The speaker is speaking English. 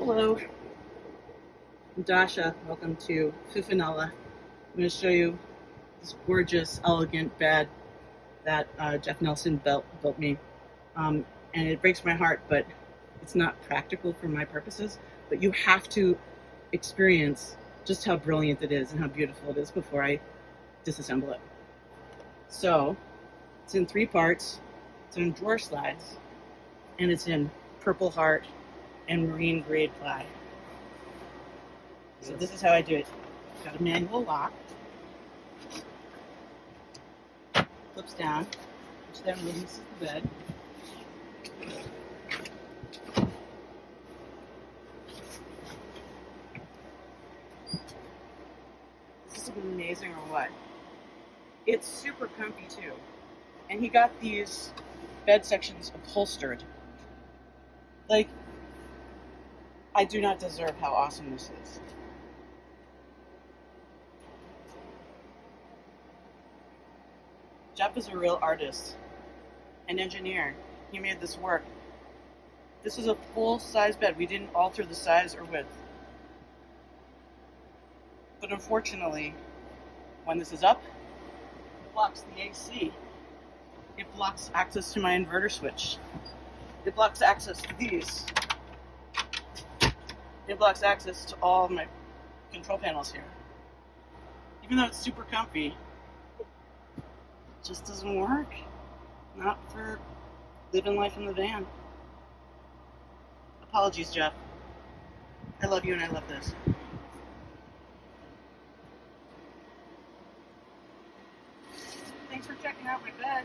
Hello, I'm Dasha. Welcome to FifVANella's. I'm going to show you this gorgeous, elegant bed that Jeff Nelson built me. And it breaks my heart, but it's not practical for my purposes. But you have to experience just how brilliant it is and how beautiful it is before I disassemble it. So, it's in 3 parts. It's in drawer slides, and it's in purple heart and marine grade ply. So this is how I do it. Got a manual lock. Flips down, which then releases the bed. Is this amazing or what? It's super comfy too. And he got these bed sections upholstered. Like, I do not deserve how awesome this is. Jeff is a real artist, an engineer. He made this work. This is a full-size bed. We didn't alter the size or width. But unfortunately, when this is up, it blocks the AC. It blocks access to my inverter switch. It blocks access to these. It blocks access to all of my control panels here. Even though it's super comfy, it just doesn't work. Not for living life in the van. Apologies, Jeff. I love you and I love this. Thanks for checking out my bed.